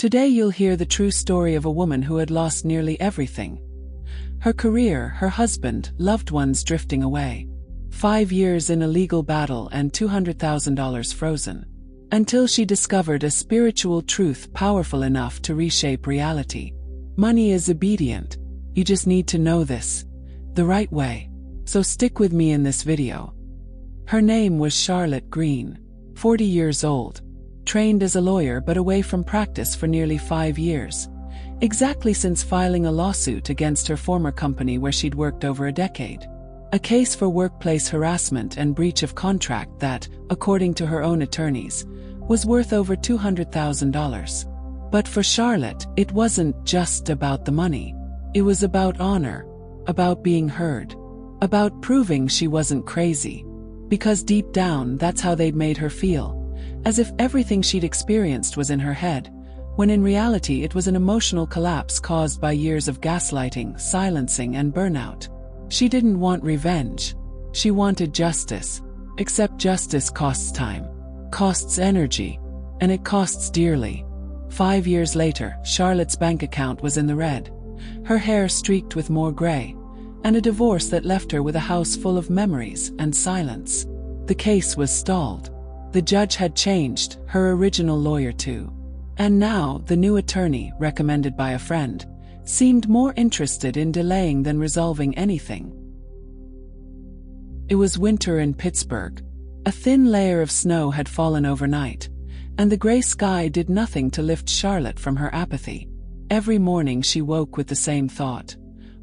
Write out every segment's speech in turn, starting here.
Today you'll hear the true story of a woman who had lost nearly everything. Her career, her husband, loved ones drifting away. 5 years in a legal battle and $200,000 frozen. Until she discovered a spiritual truth powerful enough to reshape reality. Money is obedient. You just need to know this the right way. So stick with me in this video. Her name was Charlotte Green, 40 years old. Trained as a lawyer but away from practice for nearly 5 years. Exactly since filing a lawsuit against her former company where she'd worked over a decade. A case for workplace harassment and breach of contract that, according to her own attorneys, was worth over $200,000. But for Charlotte, it wasn't just about the money. It was about honor, about being heard, about proving she wasn't crazy. Because deep down, that's how they'd made her feel. As if everything she'd experienced was in her head, when in reality it was an emotional collapse caused by years of gaslighting, silencing, and burnout. She didn't want revenge. She wanted justice. Except justice costs time, costs energy, and it costs dearly. 5 years later, Charlotte's bank account was in the red, her hair streaked with more gray, and a divorce that left her with a house full of memories and silence. The case was stalled. The judge had changed, her original lawyer too. And now, the new attorney, recommended by a friend, seemed more interested in delaying than resolving anything. It was winter in Pittsburgh. A thin layer of snow had fallen overnight, and the gray sky did nothing to lift Charlotte from her apathy. Every morning she woke with the same thought.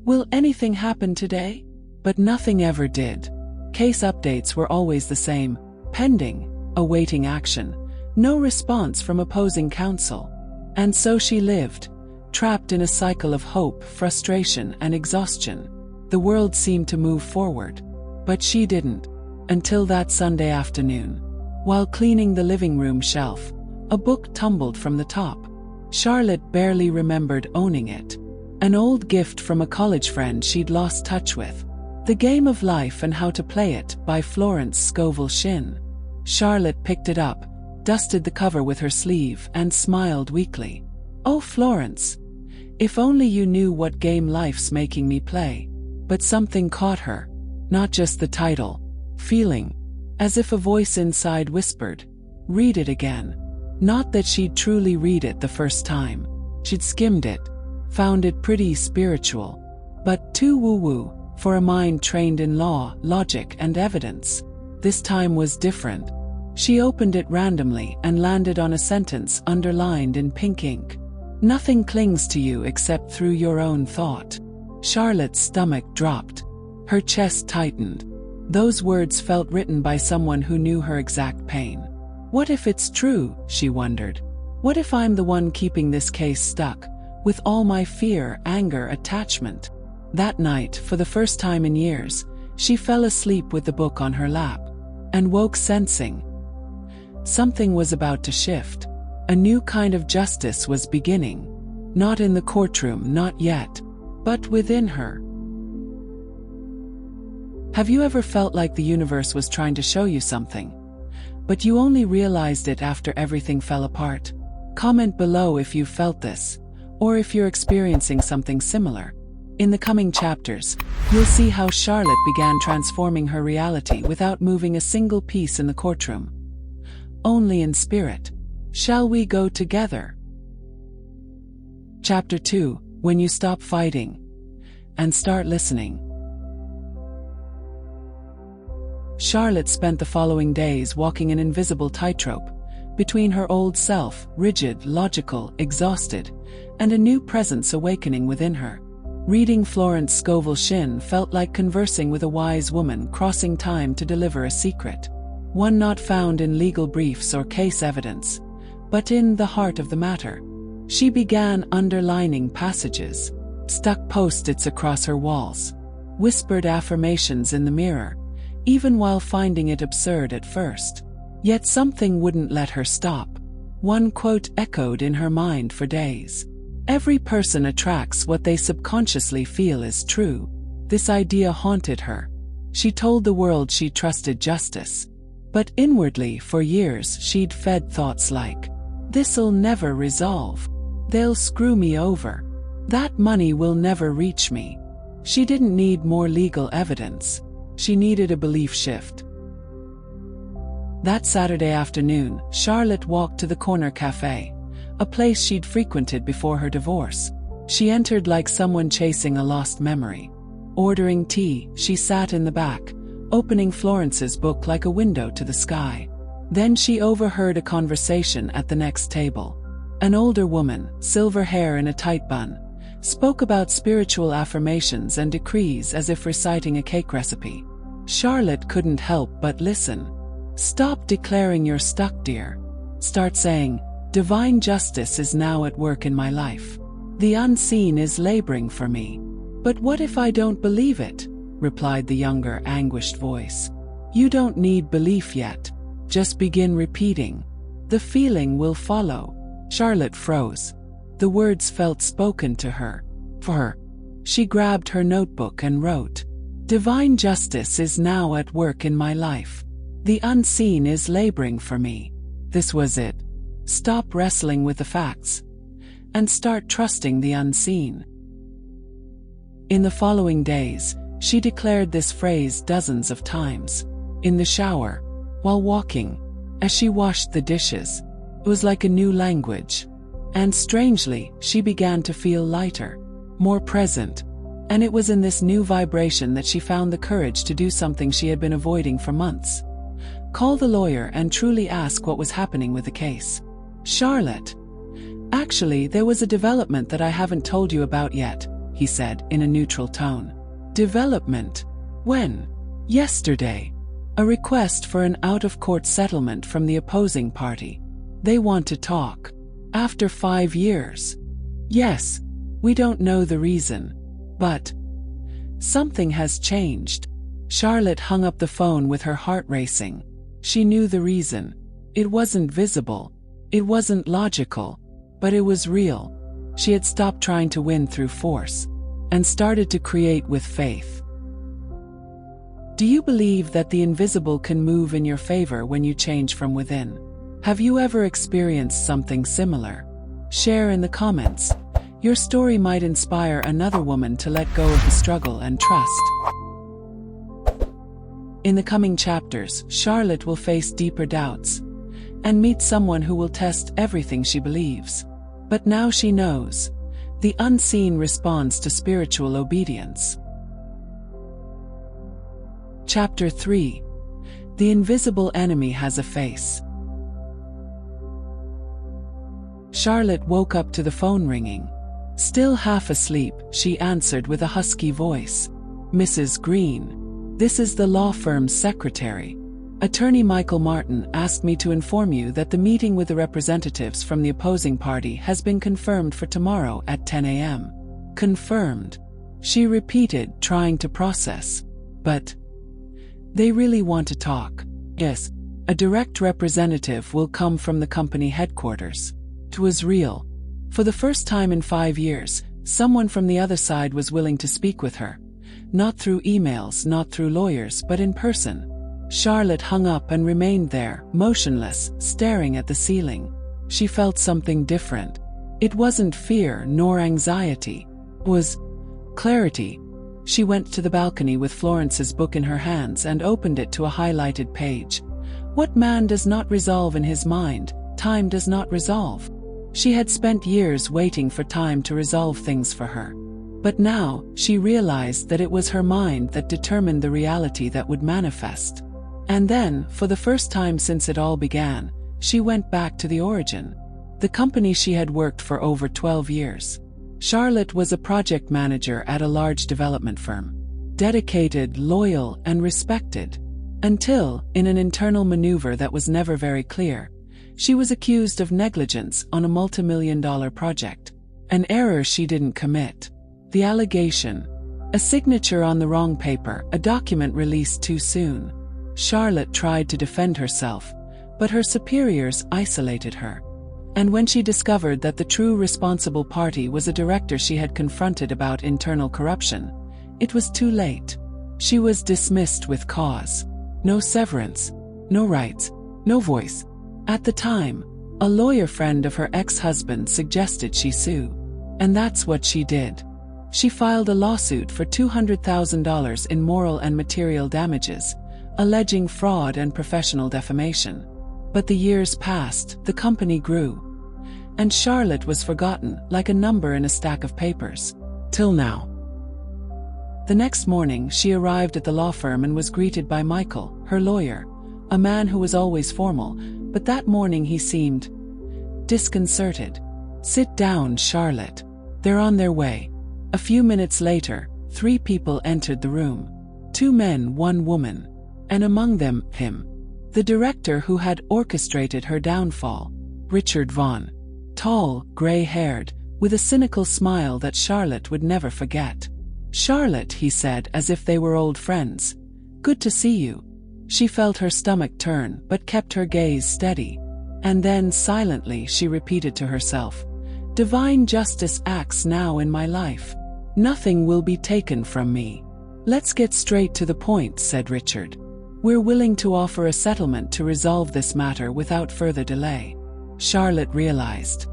Will anything happen today? But nothing ever did. Case updates were always the same, pending, awaiting action, no response from opposing counsel. And so she lived, trapped in a cycle of hope, frustration, and exhaustion. The world seemed to move forward, but she didn't. Until that Sunday afternoon. While cleaning the living room shelf, a book tumbled from the top. Charlotte barely remembered owning it. An old gift from a college friend she'd lost touch with. The Game of Life and How to Play It by Florence Scovel Shinn. Charlotte picked it up, dusted the cover with her sleeve, and smiled weakly. Oh, Florence, if only you knew what game life's making me play. But something caught her. Not just the title. Feeling. As if a voice inside whispered, read it again. Not that she'd truly read it the first time. She'd skimmed it, found it pretty spiritual. But too woo-woo, for a mind trained in law, logic, and evidence. This time was different. She opened it randomly and landed on a sentence underlined in pink ink. Nothing clings to you except through your own thought. Charlotte's stomach dropped. Her chest tightened. Those words felt written by someone who knew her exact pain. What if it's true, she wondered. What if I'm the one keeping this case stuck, with all my fear, anger, attachment? That night, for the first time in years, she fell asleep with the book on her lap, and woke sensing something was about to shift. A new kind of justice was beginning. Not in the courtroom, not yet, but within her. Have you ever felt like the universe was trying to show you something, but you only realized it after everything fell apart? Comment below if you felt this, or if you're experiencing something similar. In the coming chapters, you'll see how Charlotte began transforming her reality without moving a single piece in the courtroom. Only in spirit. Shall we go together? Chapter 2, When You Stop Fighting and Start Listening. Charlotte spent the following days walking an invisible tightrope between her old self, rigid, logical, exhausted, and a new presence awakening within her. Reading Florence Scovel Shinn felt like conversing with a wise woman crossing time to deliver a secret. One not found in legal briefs or case evidence, but in the heart of the matter. She began underlining passages, stuck post-its across her walls, whispered affirmations in the mirror, even while finding it absurd at first. Yet something wouldn't let her stop. One quote echoed in her mind for days. Every person attracts what they subconsciously feel is true. This idea haunted her. She told the world she trusted justice. But inwardly, for years, she'd fed thoughts like, "This'll never resolve. They'll screw me over. That money will never reach me. She didn't need more legal evidence. She needed a belief shift. That Saturday afternoon, Charlotte walked to the corner cafe, a place she'd frequented before her divorce. She entered like someone chasing a lost memory. Ordering tea, she sat in the back, opening Florence's book like a window to the sky. Then she overheard a conversation at the next table. An older woman, silver hair in a tight bun, spoke about spiritual affirmations and decrees as if reciting a cake recipe. Charlotte couldn't help but listen. Stop declaring you're stuck, dear. Start saying, divine justice is now at work in my life. The unseen is laboring for me. But what if I don't believe it? Replied the younger, anguished voice. You don't need belief yet. Just begin repeating. The feeling will follow. Charlotte froze. The words felt spoken to her. For her. She grabbed her notebook and wrote, divine justice is now at work in my life. The unseen is laboring for me. This was it. Stop wrestling with the facts and start trusting the unseen. In the following days, she declared this phrase dozens of times. In the shower, while walking, as she washed the dishes. It was like a new language. And strangely, she began to feel lighter, more present. And it was in this new vibration that she found the courage to do something she had been avoiding for months. Call the lawyer and truly ask what was happening with the case. Charlotte. Actually, there was a development that I haven't told you about yet, he said in a neutral tone. Development? When? Yesterday. A request for an out-of-court settlement from the opposing party. They want to talk. After 5 years. Yes, we don't know the reason. But something has changed. Charlotte hung up the phone with her heart racing. She knew the reason. It wasn't visible. It wasn't logical. But it was real. She had stopped trying to win through force and started to create with faith. Do you believe that the invisible can move in your favor when you change from within? Have you ever experienced something similar? Share in the comments. Your story might inspire another woman to let go of the struggle and trust. In the coming chapters, Charlotte will face deeper doubts and meet someone who will test everything she believes. But now she knows. The unseen responds to spiritual obedience. Chapter 3. The invisible enemy has a face. Charlotte woke up to the phone ringing. Still half asleep, she answered with a husky voice. Mrs. Green. This is the law firm's secretary. Attorney Michael Martin asked me to inform you that the meeting with the representatives from the opposing party has been confirmed for tomorrow at 10 a.m. Confirmed. She repeated, trying to process. But they really want to talk. Yes, a direct representative will come from the company headquarters. It was real. For the first time in 5 years, someone from the other side was willing to speak with her. Not through emails, not through lawyers, but in person. Charlotte hung up and remained there, motionless, staring at the ceiling. She felt something different. It wasn't fear nor anxiety. It was clarity. She went to the balcony with Florence's book in her hands and opened it to a highlighted page. What man does not resolve in his mind, time does not resolve. She had spent years waiting for time to resolve things for her. But now, she realized that it was her mind that determined the reality that would manifest. And then, for the first time since it all began, she went back to the origin. The company she had worked for over 12 years. Charlotte was a project manager at a large development firm. Dedicated, loyal, and respected. Until, in an internal maneuver that was never very clear, she was accused of negligence on a multi-million-dollar project. An error she didn't commit. The allegation. A signature on the wrong paper, a document released too soon. Charlotte tried to defend herself, but her superiors isolated her. And when she discovered that the true responsible party was a director she had confronted about internal corruption, it was too late. She was dismissed with cause. No severance, no rights, no voice. At the time, A lawyer friend of her ex-husband suggested she sue. And that's what she did. She filed a lawsuit for $200,000 in moral and material damages, alleging fraud and professional defamation. But the years passed, the company grew. And Charlotte was forgotten, like a number in a stack of papers. Till now. The next morning, she arrived at the law firm and was greeted by Michael, her lawyer, a man who was always formal, but that morning he seemed disconcerted. "Sit down, Charlotte. They're on their way." A few minutes later, 3 people entered the room. 2 men, 1 woman. And among them, him. The director who had orchestrated her downfall, Richard Vaughn. Tall, gray-haired, with a cynical smile that Charlotte would never forget. "Charlotte," he said as if they were old friends. "Good to see you." She felt her stomach turn but kept her gaze steady. And then, silently, she repeated to herself, "Divine justice acts now in my life. Nothing will be taken from me." "Let's get straight to the point," said Richard. "We're willing to offer a settlement to resolve this matter without further delay." Charlotte realized.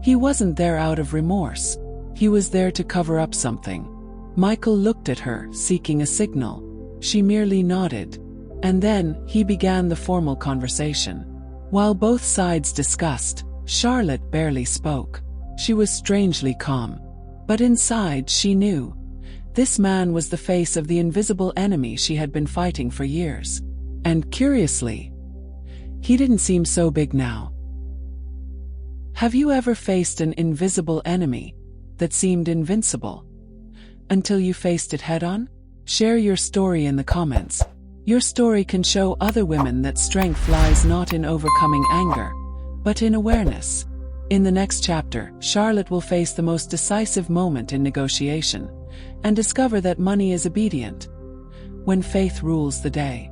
He wasn't there out of remorse. He was there to cover up something. Michael looked at her, seeking a signal. She merely nodded. And then, he began the formal conversation. While both sides discussed, Charlotte barely spoke. She was strangely calm. But inside, she knew. This man was the face of the invisible enemy she had been fighting for years. And curiously, he didn't seem so big now. Have you ever faced an invisible enemy that seemed invincible until you faced it head-on? Share your story in the comments. Your story can show other women that strength lies not in overcoming anger, but in awareness. In the next chapter, Charlotte will face the most decisive moment in negotiation and discover that money is obedient when faith rules the day.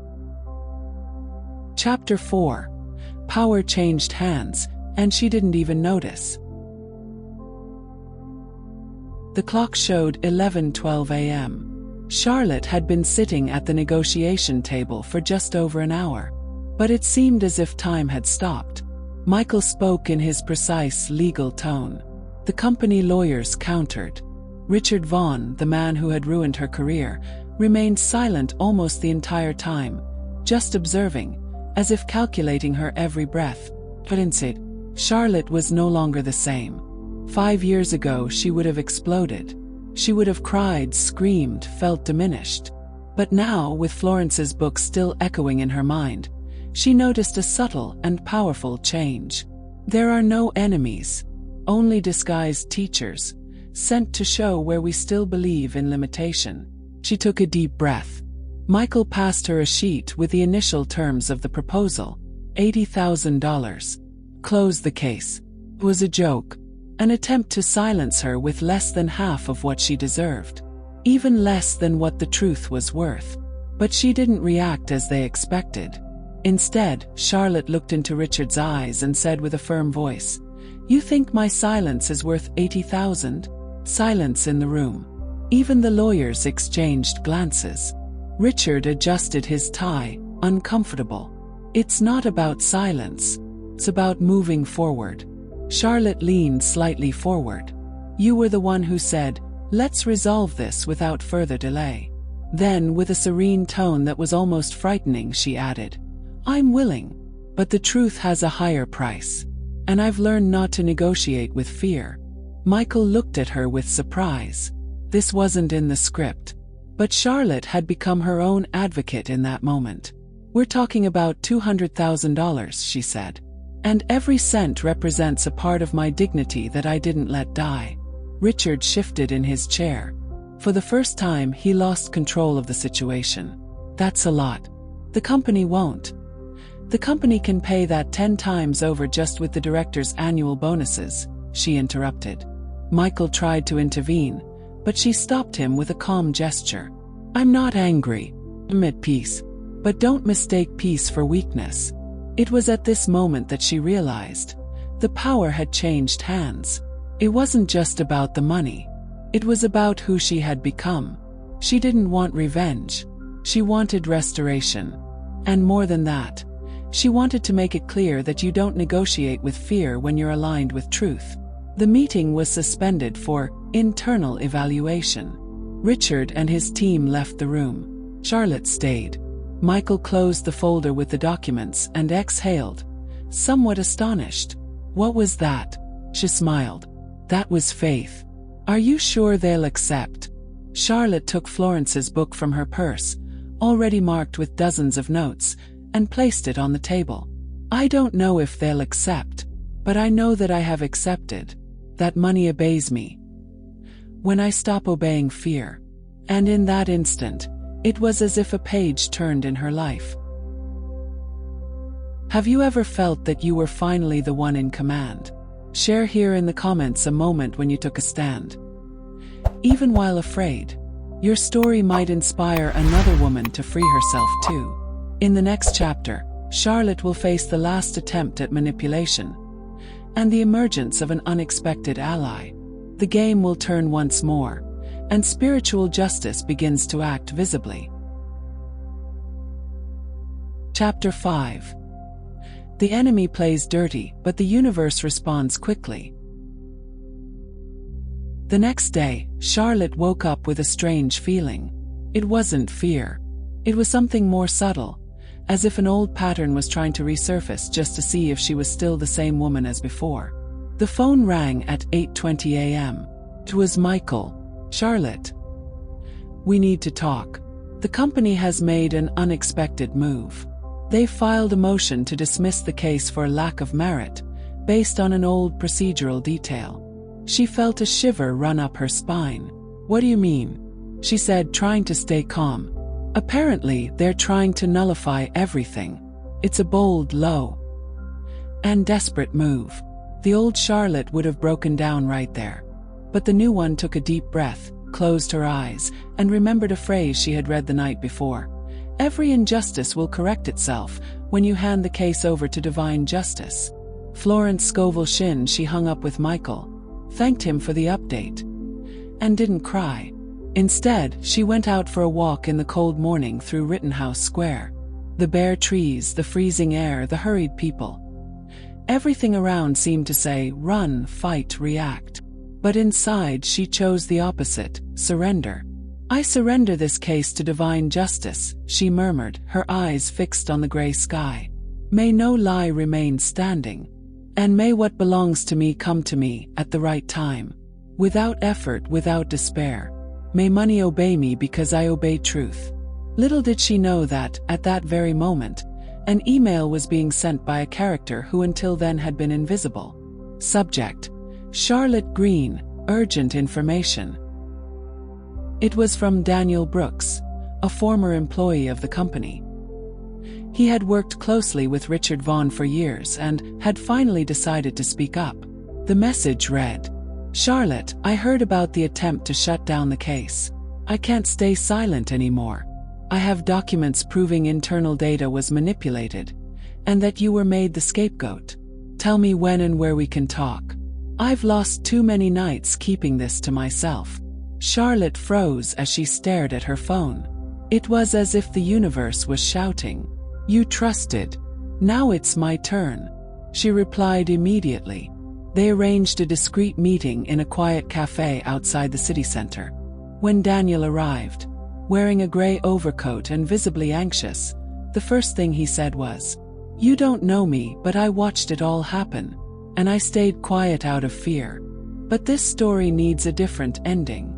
Chapter 4. Power changed hands, and she didn't even notice. The clock showed 11:12 a.m. Charlotte had been sitting at the negotiation table for just over an hour. But it seemed as if time had stopped. Michael spoke in his precise legal tone. The company lawyers countered. Richard Vaughn, the man who had ruined her career, remained silent almost the entire time, just observing, as if calculating her every breath. But inside, Charlotte was no longer the same. 5 years ago she would have exploded. She would have cried, screamed, felt diminished. But now, with Florence's book still echoing in her mind, she noticed a subtle and powerful change. There are no enemies, only disguised teachers, sent to show where we still believe in limitation. She took a deep breath. Michael passed her a sheet with the initial terms of the proposal, $80,000. Close the case. It was a joke. An attempt to silence her with less than half of what she deserved. Even less than what the truth was worth. But she didn't react as they expected. Instead, Charlotte looked into Richard's eyes and said with a firm voice, "You think my silence is worth $80,000? Silence in the room. Even the lawyers exchanged glances. Richard adjusted his tie, uncomfortable. It's not about silence. It's about moving forward. Charlotte leaned slightly forward. You were the one who said, let's resolve this without further delay. Then, with a serene tone that was almost frightening, she added, I'm willing, but the truth has a higher price. And I've learned not to negotiate with fear. Michael looked at her with surprise. This wasn't in the script. But Charlotte had become her own advocate in that moment. We're talking about $200,000, she said. And every cent represents a part of my dignity that I didn't let die. Richard shifted in his chair. For the first time, he lost control of the situation. That's a lot. The company won't. The company can pay that 10 times over just with the director's annual bonuses, she interrupted. Michael tried to intervene, but she stopped him with a calm gesture. I'm not angry. I'm at peace. But don't mistake peace for weakness. It was at this moment that she realized. The power had changed hands. It wasn't just about the money. It was about who she had become. She didn't want revenge. She wanted restoration. And more than that, She wanted to make it clear that you don't negotiate with fear when you're aligned with truth. The meeting was suspended for internal evaluation. Richard and his team left the room. Charlotte stayed. Michael closed the folder with the documents and exhaled, somewhat astonished. What was that? She smiled. That was faith. Are you sure they'll accept? Charlotte took Florence's book from her purse, already marked with dozens of notes, and placed it on the table. I don't know if they'll accept, but I know that I have accepted. That money obeys me. When I stop obeying fear. And in that instant, it was as if a page turned in her life. Have you ever felt that you were finally the one in command? Share here in the comments a moment when you took a stand. Even while afraid, your story might inspire another woman to free herself too. In the next chapter, Charlotte will face the last attempt at manipulation and the emergence of an unexpected ally. The game will turn once more, and spiritual justice begins to act visibly. Chapter 5. The enemy plays dirty, but the universe responds quickly. The next day, Charlotte woke up with a strange feeling. It wasn't fear. It was something more subtle, as if an old pattern was trying to resurface just to see if she was still the same woman as before. The phone rang at 8:20 a.m. It was Michael. Charlotte. We need to talk. The company has made an unexpected move. They filed a motion to dismiss the case for lack of merit, based on an old procedural detail. She felt a shiver run up her spine. What do you mean? She said, trying to stay calm. Apparently, they're trying to nullify everything. It's a bold, low, and desperate move. The old Charlotte would have broken down right there. But the new one took a deep breath, closed her eyes, and remembered a phrase she had read the night before. Every injustice will correct itself when you hand the case over to divine justice. Florence Scovel Shinn, she hung up with Michael, thanked him for the update, and didn't cry. Instead, she went out for a walk in the cold morning through Rittenhouse Square. The bare trees, the freezing air, the hurried people. Everything around seemed to say, run, fight, react. But inside she chose the opposite, surrender. I surrender this case to divine justice, she murmured, her eyes fixed on the gray sky. May no lie remain standing. And may what belongs to me come to me at the right time. Without effort, without despair. May money obey me because I obey truth. Little did she know that, at that very moment, an email was being sent by a character who until then had been invisible. Subject: Charlotte Green, urgent information. It was from Daniel Brooks, a former employee of the company. He had worked closely with Richard Vaughn for years and had finally decided to speak up. The message read, Charlotte, I heard about the attempt to shut down the case. I can't stay silent anymore. I have documents proving internal data was manipulated, and that you were made the scapegoat. Tell me when and where we can talk. I've lost too many nights keeping this to myself. Charlotte froze as she stared at her phone. It was as if the universe was shouting, You trusted. Now it's my turn. She replied immediately. They arranged a discreet meeting in a quiet cafe outside the city center. When Daniel arrived, wearing a gray overcoat and visibly anxious, the first thing he said was, You don't know me, but I watched it all happen, and I stayed quiet out of fear. But this story needs a different ending.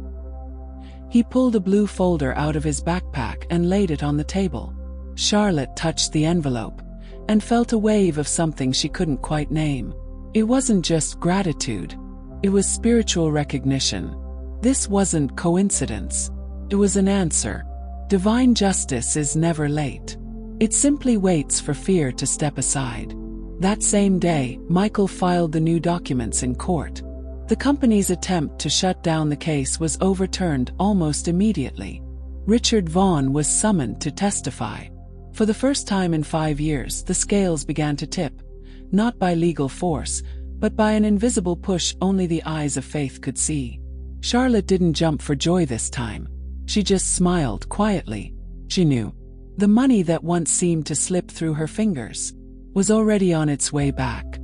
He pulled a blue folder out of his backpack and laid it on the table. Charlotte touched the envelope and felt a wave of something she couldn't quite name. It wasn't just gratitude. It was spiritual recognition. This wasn't coincidence. It was an answer. Divine justice is never late. It simply waits for fear to step aside. That same day, Michael filed the new documents in court. The company's attempt to shut down the case was overturned almost immediately. Richard Vaughn was summoned to testify. For the first time in 5 years, the scales began to tip, not by legal force, but by an invisible push only the eyes of faith could see. Charlotte didn't jump for joy this time. She just smiled quietly. She knew. The money that once seemed to slip through her fingers, was already on its way back.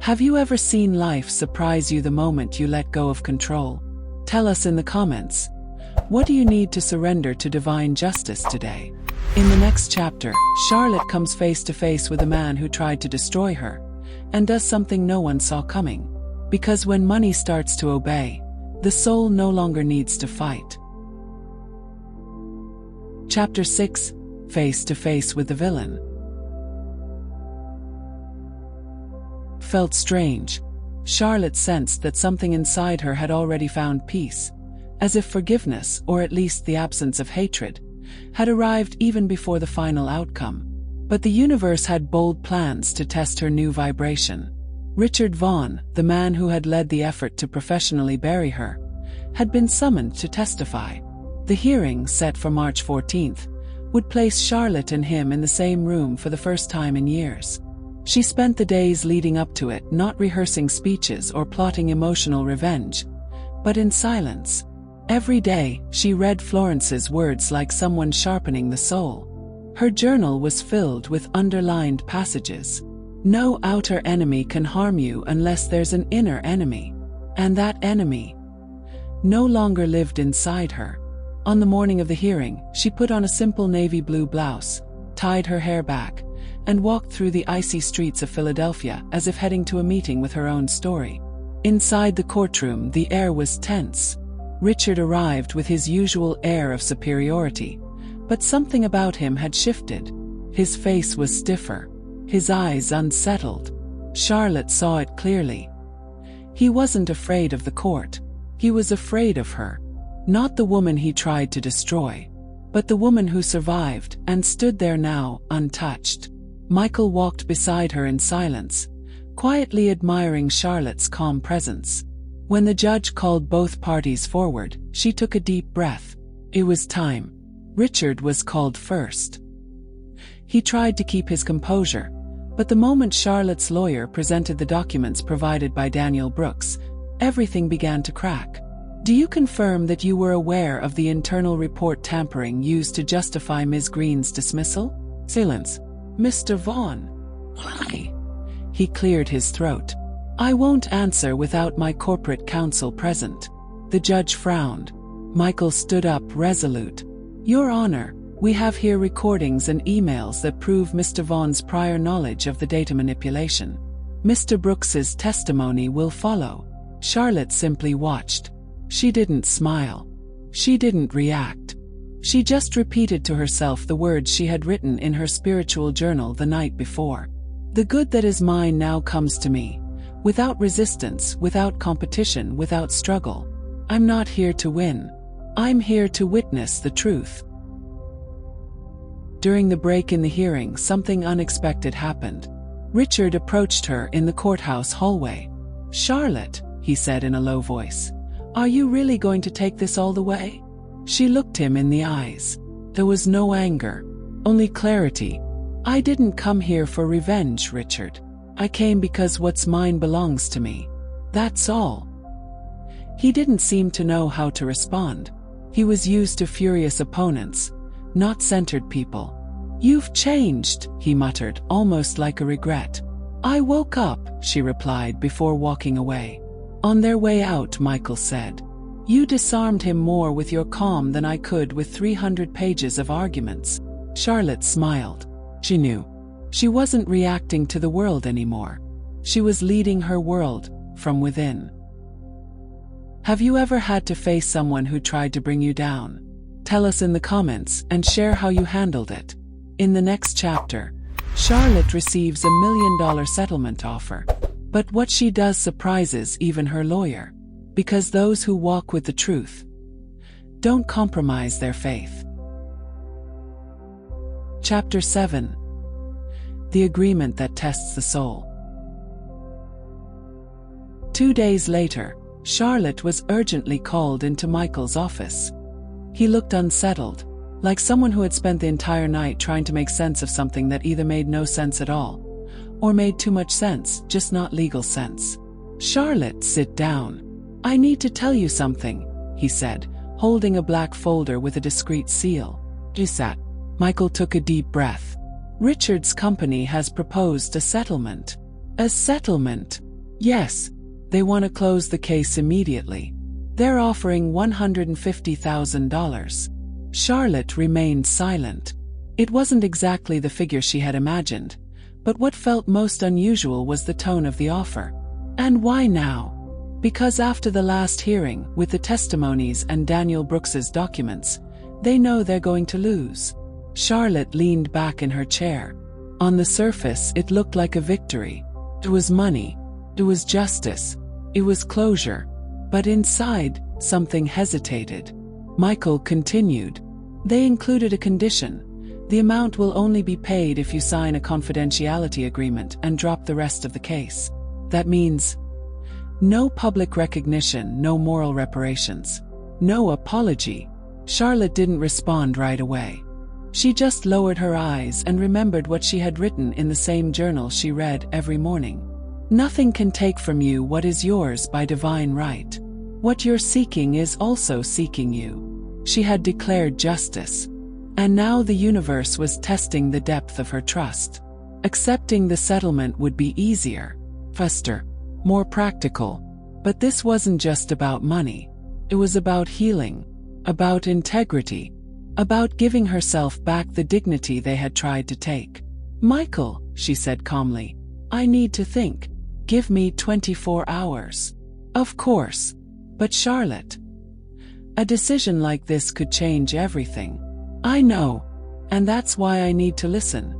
Have you ever seen life surprise you the moment you let go of control? Tell us in the comments. What do you need to surrender to divine justice today? In the next chapter, Charlotte comes face to face with a man who tried to destroy her, and does something no one saw coming. Because when money starts to obey, the soul no longer needs to fight. Chapter 6: Face to Face with the Villain. Felt strange. Charlotte sensed that something inside her had already found peace, as if forgiveness, or at least the absence of hatred, had arrived even before the final outcome. But the universe had bold plans to test her new vibration. Richard Vaughn, the man who had led the effort to professionally bury her, had been summoned to testify. The hearing, set for March 14th, would place Charlotte and him in the same room for the first time in years. She spent the days leading up to it not rehearsing speeches or plotting emotional revenge, but in silence. Every day, she read Florence's words like someone sharpening the soul. Her journal was filled with underlined passages. No outer enemy can harm you unless there's an inner enemy. And that enemy no longer lived inside her. On the morning of the hearing, she put on a simple navy blue blouse, tied her hair back, and walked through the icy streets of Philadelphia as if heading to a meeting with her own story. Inside the courtroom, the air was tense. Richard arrived with his usual air of superiority, but something about him had shifted. His face was stiffer, his eyes unsettled. Charlotte saw it clearly. He wasn't afraid of the court. He was afraid of her. Not the woman he tried to destroy, but the woman who survived and stood there now, untouched. Michael walked beside her in silence, quietly admiring Charlotte's calm presence. When the judge called both parties forward, she took a deep breath. It was time. Richard was called first. He tried to keep his composure, but the moment Charlotte's lawyer presented the documents provided by Daniel Brooks, everything began to crack. Do you confirm that you were aware of the internal report tampering used to justify Ms. Green's dismissal? Silence. Mr. Vaughn. Why? He cleared his throat. I won't answer without my corporate counsel present. The judge frowned. Michael stood up resolute. Your Honor, we have here recordings and emails that prove Mr. Vaughn's prior knowledge of the data manipulation. Mr. Brooks's testimony will follow. Charlotte simply watched. She didn't smile. She didn't react. She just repeated to herself the words she had written in her spiritual journal the night before. The good that is mine now comes to me, without resistance, without competition, without struggle. I'm not here to win. I'm here to witness the truth. During the break in the hearing, something unexpected happened. Richard approached her in the courthouse hallway. Charlotte, he said in a low voice, are you really going to take this all the way? She looked him in the eyes. There was no anger, only clarity. I didn't come here for revenge, Richard. I came because what's mine belongs to me. That's all. He didn't seem to know how to respond. He was used to furious opponents, not centered people. You've changed, he muttered, almost like a regret. I woke up, she replied before walking away. On their way out, Michael said, you disarmed him more with your calm than I could with 300 pages of arguments. Charlotte smiled. She knew. She wasn't reacting to the world anymore. She was leading her world from within. Have you ever had to face someone who tried to bring you down? Tell us in the comments and share how you handled it. In the next chapter, Charlotte receives $1 million settlement offer. But what she does surprises even her lawyer. Because those who walk with the truth don't compromise their faith. Chapter 7. The Agreement That Tests the Soul. 2 days later, Charlotte was urgently called into Michael's office. He looked unsettled, like someone who had spent the entire night trying to make sense of something that either made no sense at all, or made too much sense, just not legal sense. Charlotte, sit down. I need to tell you something, he said, holding a black folder with a discreet seal. She sat. Michael took a deep breath. Richard's company has proposed a settlement. A settlement? Yes. They want to close the case immediately. They're offering $150,000. Charlotte remained silent. It wasn't exactly the figure she had imagined, but what felt most unusual was the tone of the offer. And why now? Because after the last hearing, with the testimonies and Daniel Brooks's documents, they know they're going to lose. Charlotte leaned back in her chair. On the surface, it looked like a victory. It was money. It was justice. It was closure. But inside, something hesitated. Michael continued. They included a condition. The amount will only be paid if you sign a confidentiality agreement and drop the rest of the case. That means no public recognition, no moral reparations, no apology. Charlotte didn't respond right away. She just lowered her eyes and remembered what she had written in the same journal she read every morning. Nothing can take from you what is yours by divine right. What you're seeking is also seeking you. She had declared justice. And now the universe was testing the depth of her trust. Accepting the settlement would be easier, faster, more practical. But this wasn't just about money. It was about healing, about integrity, about giving herself back the dignity they had tried to take. Michael, she said calmly, I need to think. Give me 24 hours. Of course. But Charlotte, a decision like this could change everything. I know. And that's why I need to listen.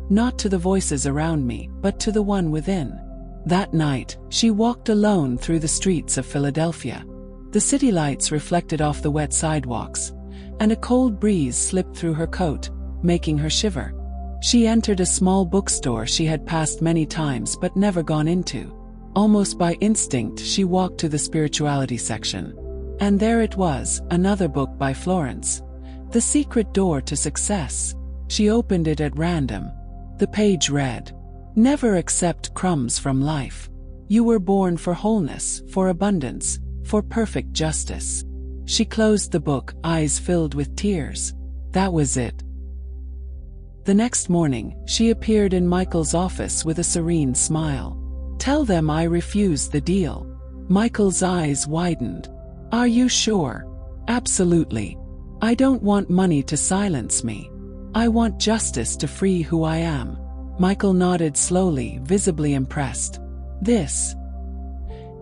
Not to the voices around me, but to the one within. That night, she walked alone through the streets of Philadelphia. The city lights reflected off the wet sidewalks, and a cold breeze slipped through her coat, making her shiver. She entered a small bookstore she had passed many times but never gone into. Almost by instinct, she walked to the spirituality section. And there it was, another book by Florence. The Secret Door to Success. She opened it at random. The page read, Never accept crumbs from life. You were born for wholeness, for abundance, for perfect justice. She closed the book, eyes filled with tears. That was it. The next morning, she appeared in Michael's office with a serene smile. Tell them I refuse the deal. Michael's eyes widened. Are you sure? Absolutely. I don't want money to silence me. I want justice to free who I am. Michael nodded slowly, visibly impressed. This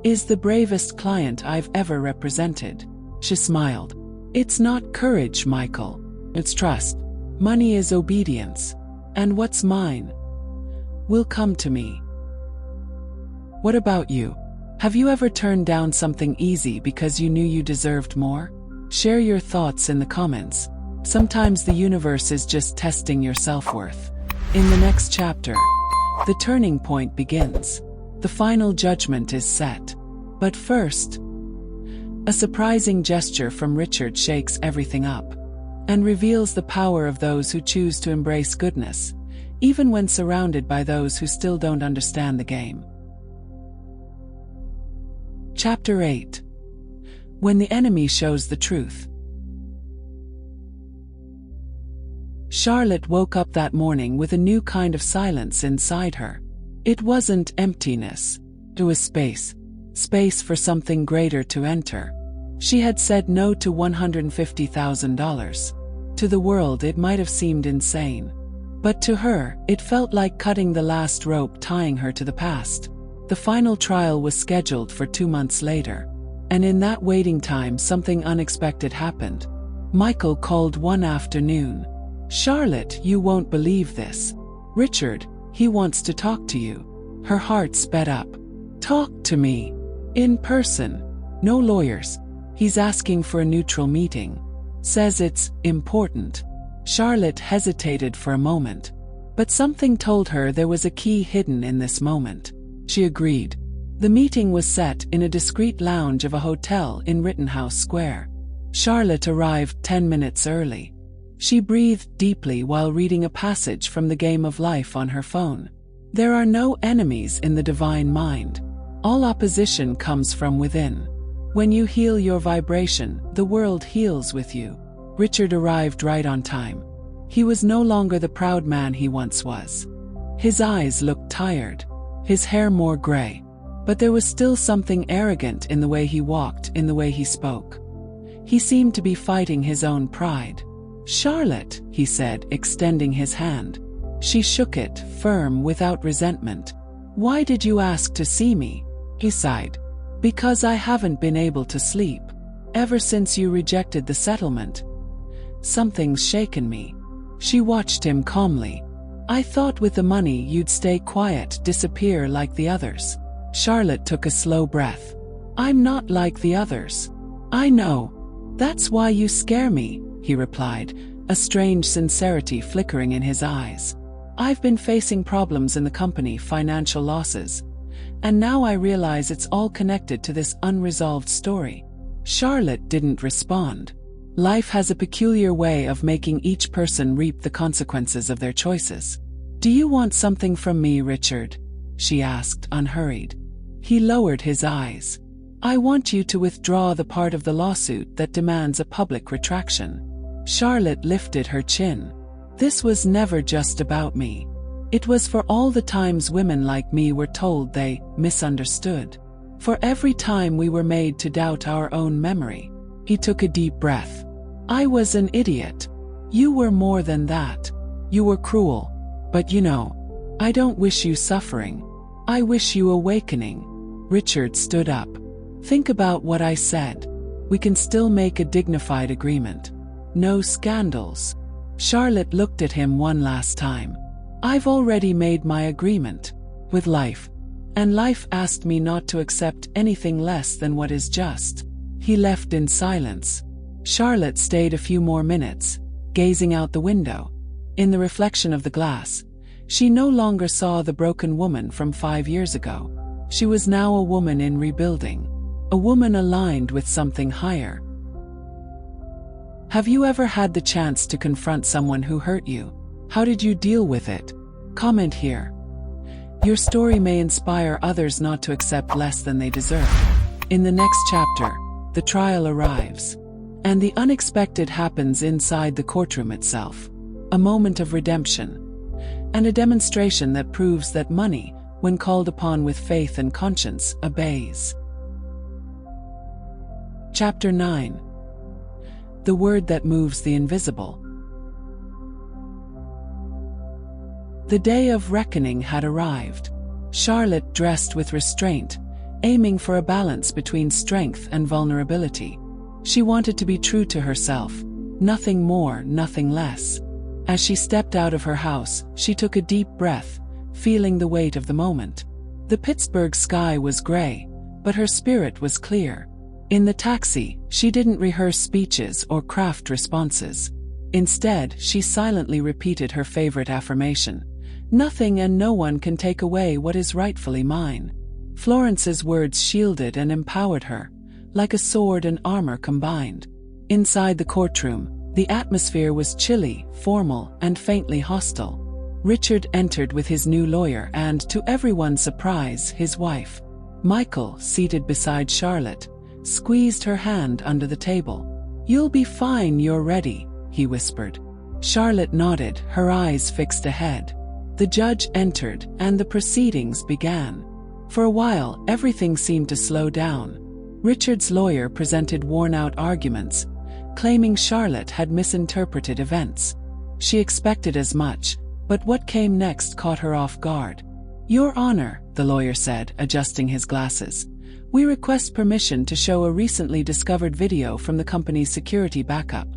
is the bravest client I've ever represented. She smiled. It's not courage, Michael. It's trust. Money is obedience. And what's mine will come to me. What about you? Have you ever turned down something easy because you knew you deserved more? Share your thoughts in the comments. Sometimes the universe is just testing your self-worth. In the next chapter, the turning point begins. The final judgment is set. But first, a surprising gesture from Richard shakes everything up and reveals the power of those who choose to embrace goodness, even when surrounded by those who still don't understand the game. Chapter 8. When the enemy shows the truth. Charlotte woke up that morning with a new kind of silence inside her. It wasn't emptiness. It was space. Space for something greater to enter. She had said no to $150,000. To the world it might have seemed insane. But to her, it felt like cutting the last rope tying her to the past. The final trial was scheduled for 2 months later. And in that waiting time something unexpected happened. Michael called one afternoon. Charlotte, you won't believe this. Richard, he wants to talk to you. Her heart sped up. Talk to me. In person. No lawyers. He's asking for a neutral meeting. Says it's important. Charlotte hesitated for a moment. But something told her there was a key hidden in this moment. She agreed. The meeting was set in a discreet lounge of a hotel in Rittenhouse Square. Charlotte arrived 10 minutes early. She breathed deeply while reading a passage from the Game of Life on her phone. There are no enemies in the divine mind. All opposition comes from within. When you heal your vibration, the world heals with you. Richard arrived right on time. He was no longer the proud man he once was. His eyes looked tired, his hair more gray, but there was still something arrogant in the way he walked, in the way he spoke. He seemed to be fighting his own pride. "Charlotte," he said, extending his hand. She shook it, firm, without resentment. "Why did you ask to see me?" He sighed. "Because I haven't been able to sleep. Ever since you rejected the settlement. Something's shaken me." She watched him calmly. "I thought with the money you'd stay quiet, disappear like the others." Charlotte took a slow breath. "I'm not like the others." "I know. That's why you scare me," he replied, a strange sincerity flickering in his eyes. "I've been facing problems in the company, financial losses. And now I realize it's all connected to this unresolved story." Charlotte didn't respond. Life has a peculiar way of making each person reap the consequences of their choices. "Do you want something from me, Richard?" she asked, unhurried. He lowered his eyes. "I want you to withdraw the part of the lawsuit that demands a public retraction." Charlotte lifted her chin. "This was never just about me. It was for all the times women like me were told they misunderstood. For every time we were made to doubt our own memory." He took a deep breath. "I was an idiot. You were more than that. You were cruel. But you know, I don't wish you suffering. I wish you awakening." Richard stood up. "Think about what I said. We can still make a dignified agreement. No scandals." Charlotte looked at him one last time. "I've already made my agreement. With life. And life asked me not to accept anything less than what is just." He left in silence. Charlotte stayed a few more minutes, gazing out the window. In the reflection of the glass, she no longer saw the broken woman from 5 years ago. She was now a woman in rebuilding. A woman aligned with something higher. Have you ever had the chance to confront someone who hurt you? How did you deal with it? Comment here. Your story may inspire others not to accept less than they deserve. In the next chapter, the trial arrives. And the unexpected happens inside the courtroom itself. A moment of redemption. And a demonstration that proves that money, when called upon with faith and conscience, obeys. Chapter 9. The word that moves the invisible. The day of reckoning had arrived. Charlotte dressed with restraint, aiming for a balance between strength and vulnerability. She wanted to be true to herself, nothing more, nothing less. As she stepped out of her house, she took a deep breath, feeling the weight of the moment. The Pittsburgh sky was gray, but her spirit was clear. In the taxi, she didn't rehearse speeches or craft responses. Instead, she silently repeated her favorite affirmation. "Nothing and no one can take away what is rightfully mine." Florence's words shielded and empowered her, like a sword and armor combined. Inside the courtroom, the atmosphere was chilly, formal, and faintly hostile. Richard entered with his new lawyer and, to everyone's surprise, his wife. Michael, seated beside Charlotte, squeezed her hand under the table. "You'll be fine, you're ready," he whispered. Charlotte nodded, her eyes fixed ahead. The judge entered, and the proceedings began. For a while, everything seemed to slow down. Richard's lawyer presented worn-out arguments, claiming Charlotte had misinterpreted events. She expected as much, but what came next caught her off guard. "Your Honor," the lawyer said, adjusting his glasses, "we request permission to show a recently discovered video from the company's security backup.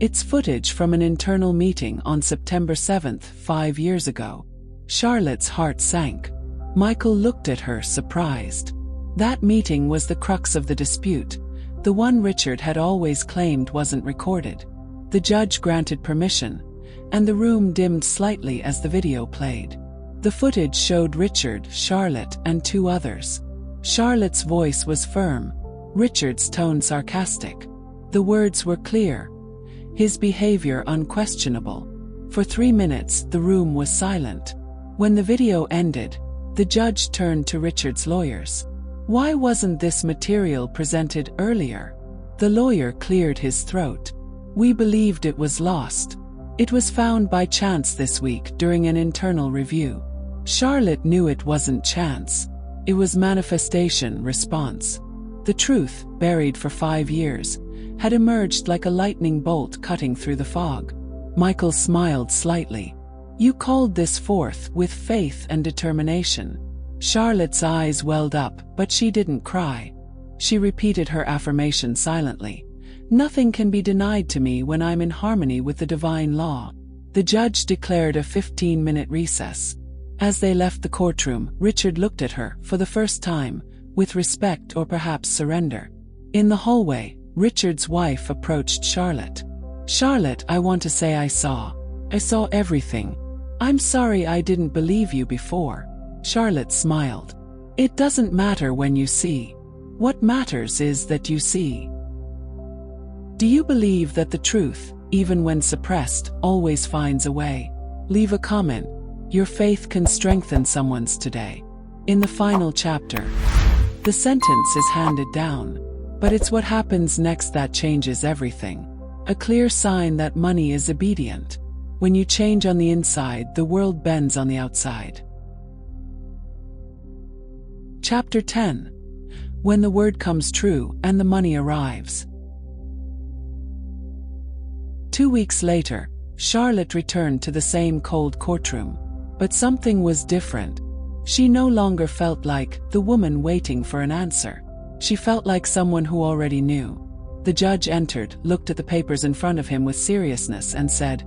It's footage from an internal meeting on September 7th, 5 years ago." Charlotte's heart sank. Michael looked at her, surprised. That meeting was the crux of the dispute, the one Richard had always claimed wasn't recorded. The judge granted permission, and the room dimmed slightly as the video played. The footage showed Richard, Charlotte, and 2 others. Charlotte's voice was firm, Richard's tone sarcastic. The words were clear, his behavior unquestionable. For 3 minutes, the room was silent. When the video ended, the judge turned to Richard's lawyers. "Why wasn't this material presented earlier?" The lawyer cleared his throat. "We believed it was lost." It was found by chance this week during an internal review. Charlotte knew it wasn't chance. It was manifestation response. The truth, buried for 5 years, had emerged like a lightning bolt cutting through the fog. Michael smiled slightly. You called this forth with faith and determination. Charlotte's eyes welled up, but she didn't cry. She repeated her affirmation silently. Nothing can be denied to me when I'm in harmony with the divine law. The judge declared a 15-minute recess. As they left the courtroom, Richard looked at her, for the first time, with respect or perhaps surrender. In the hallway, Richard's wife approached Charlotte. Charlotte, I want to say I saw everything. I'm sorry I didn't believe you before. Charlotte smiled. It doesn't matter when you see. What matters is that you see. Do you believe that the truth, even when suppressed, always finds a way? Leave a comment. Your faith can strengthen someone's today. In the final chapter, the sentence is handed down. But it's what happens next that changes everything. A clear sign that money is obedient. When you change on the inside, the world bends on the outside. Chapter 10. When the word comes true and the money arrives. 2 weeks later, Charlotte returned to the same cold courtroom. But something was different. She no longer felt like the woman waiting for an answer. She felt like someone who already knew. The judge entered, looked at the papers in front of him with seriousness and said,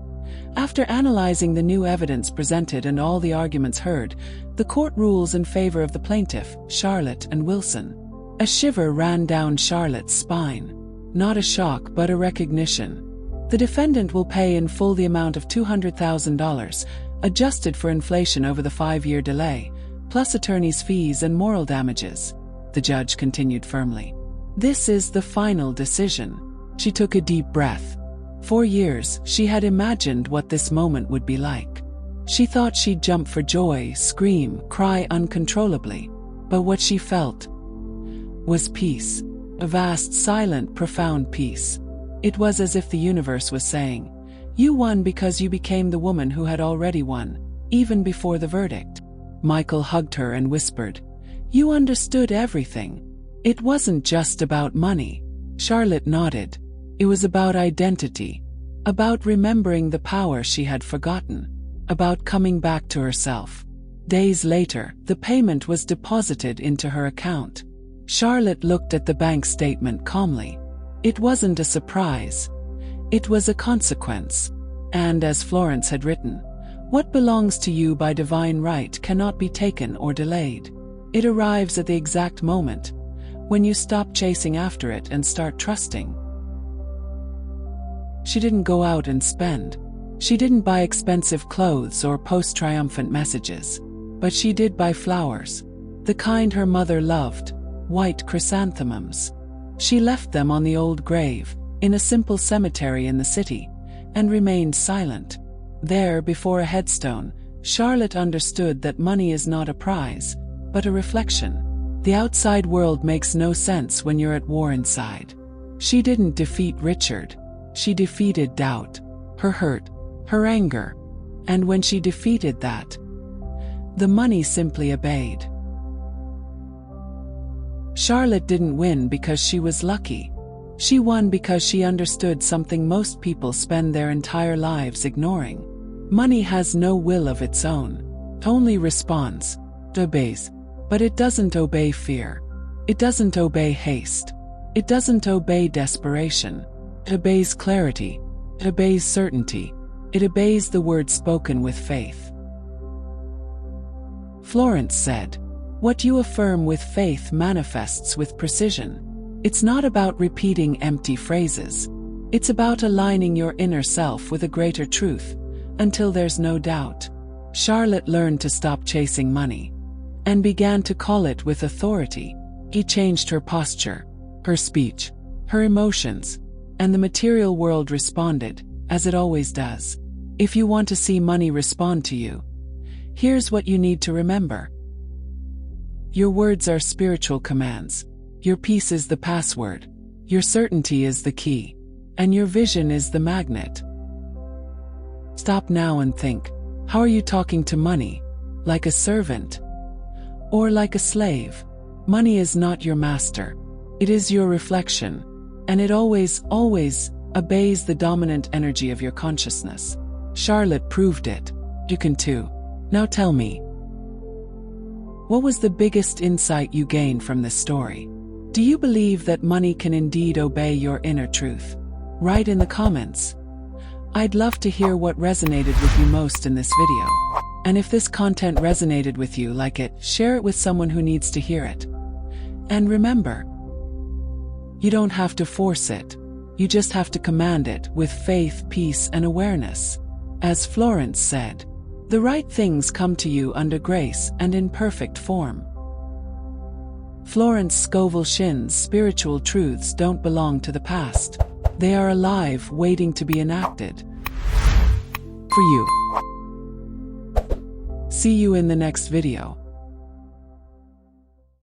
after analyzing the new evidence presented and all the arguments heard, the court rules in favor of the plaintiff, Charlotte and Wilson. A shiver ran down Charlotte's spine. Not a shock, but a recognition. The defendant will pay in full the amount of $200,000, adjusted for inflation over the 5-year delay, plus attorney's fees and moral damages. The judge continued firmly. This is the final decision. She took a deep breath. For years, she had imagined what this moment would be like. She thought she'd jump for joy, scream, cry uncontrollably. But what she felt was peace. A vast, silent, profound peace. It was as if the universe was saying, you won because you became the woman who had already won, even before the verdict. Michael hugged her and whispered, you understood everything. It wasn't just about money. Charlotte nodded. It was about identity, about remembering the power she had forgotten, about coming back to herself. Days later, the payment was deposited into her account. Charlotte looked at the bank statement calmly. It wasn't a surprise. It was a consequence. And as Florence had written, what belongs to you by divine right cannot be taken or delayed. It arrives at the exact moment, when you stop chasing after it and start trusting. She didn't go out and spend. She didn't buy expensive clothes or post triumphant messages. But she did buy flowers. The kind her mother loved, white chrysanthemums. She left them on the old grave, in a simple cemetery in the city, and remained silent. There, before a headstone, Charlotte understood that money is not a prize, but a reflection. The outside world makes no sense when you're at war inside. She didn't defeat Richard. She defeated doubt, her hurt, her anger. And when she defeated that, the money simply obeyed. Charlotte didn't win because she was lucky. She won because she understood something most people spend their entire lives ignoring. Money has no will of its own. It only responds, it obeys. But it doesn't obey fear. It doesn't obey haste. It doesn't obey desperation. It obeys clarity. It obeys certainty. It obeys the word spoken with faith. Florence said, what you affirm with faith manifests with precision. It's not about repeating empty phrases. It's about aligning your inner self with a greater truth, until there's no doubt. Charlotte learned to stop chasing money, and began to call it with authority. He changed her posture, her speech, her emotions, and the material world responded, as it always does. If you want to see money respond to you, here's what you need to remember. Your words are spiritual commands. Your peace is the password. Your certainty is the key. And your vision is the magnet. Stop now and think, how are you talking to money? Like a servant? Or like a slave? Money is not your master. It is your reflection. And it always obeys the dominant energy of your consciousness. Charlotte proved it. You can too. Now tell me, what was the biggest insight you gained from this story? Do you believe that money can indeed obey your inner truth? Write in the comments. I'd love to hear what resonated with you most in this video. And if this content resonated with you, like it, share it with someone who needs to hear it. And remember, you don't have to force it. You just have to command it with faith, peace, and awareness. As Florence said, the right things come to you under grace and in perfect form. Florence Scovel Shinn's spiritual truths don't belong to the past. They are alive, waiting to be enacted. For you. See you in the next video.